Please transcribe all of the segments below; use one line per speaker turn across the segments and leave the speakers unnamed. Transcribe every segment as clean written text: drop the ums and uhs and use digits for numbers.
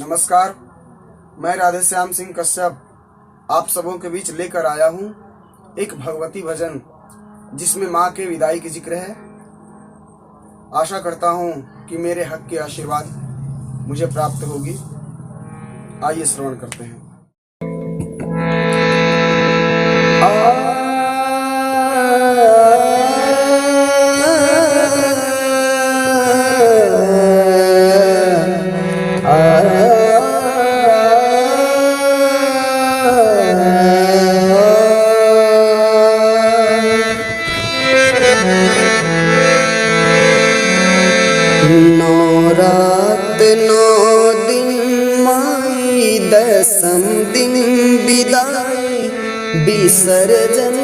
नमस्कार, मैं राधे श्याम सिंह कश्यप आप सबों के बीच लेकर आया हूँ एक भगवती भजन जिसमें माँ के विदाई की जिक्र है। आशा करता हूँ कि मेरे हक के आशीर्वाद मुझे प्राप्त होगी। आइए श्रवण करते हैं।
नौ रात 9 दिन माई 10म दिन विदाई विसर्जन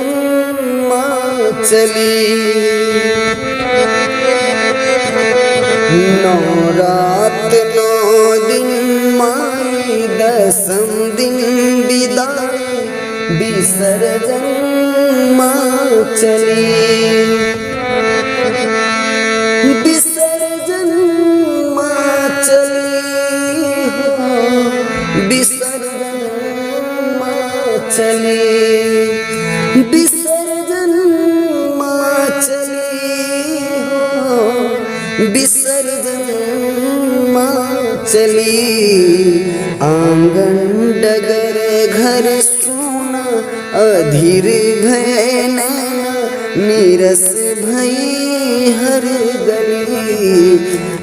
माँ चली। 9 रात 9 दिन माई 10म दिन विदाई विसर्जन माँ चली। विसर्जन माँ चली हो, विसर्जन माँ चली, विसर्जन माँ चली हो, विसर्जन माँ चली। आंगन डगर घर सूना अधीर भय नैना नीरस भई हर गली।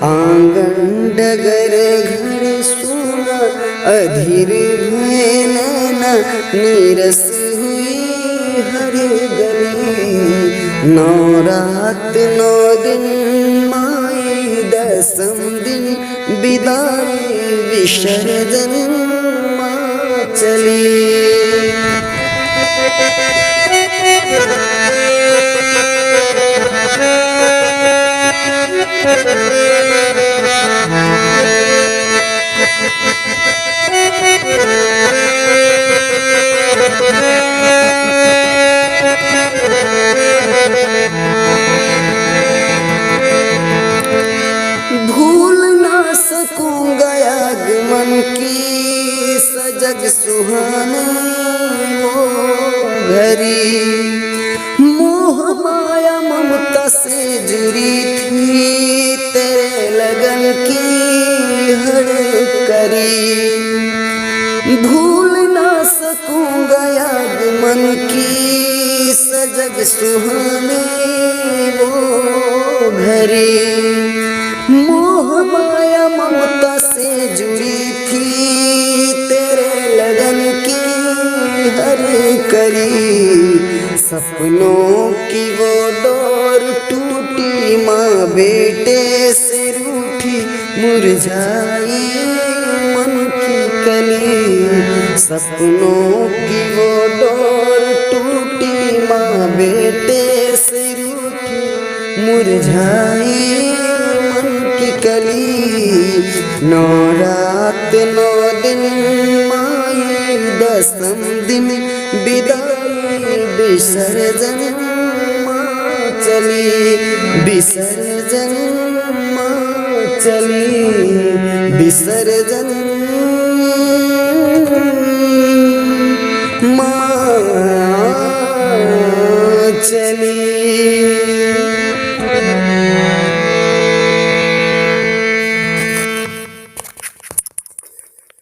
आंगन डगर घर सूना अधीर भय नैना नीरस हुई हर गली। 9 रात 9 दिन माई 10म दिन विदाई विसर्जन माँ चली। भूल ना सकूंगा आगमन की सजग सुहानी वो घड़ी। मोह माया ममता से जुड़ी थी तेरे लगन की हर करी। भूल ना सकूंगा आगमन की सजग सुहानी वो घड़ी। मोह माया ममता से जुड़ी थी तेरे लगन की हर करी। सपनों की वो डोर टूटी माँ बेटे से रूठी मुरझाई मन की कली। सपनों की वो डोर टूटी माँ बेटे से रूठी मुरझाई कली। 9 रात 9 दिन माई 10म दिन विदाई विसर्जन माँ चली। विसर्जन माँ चली, विसर्जन माँ चली।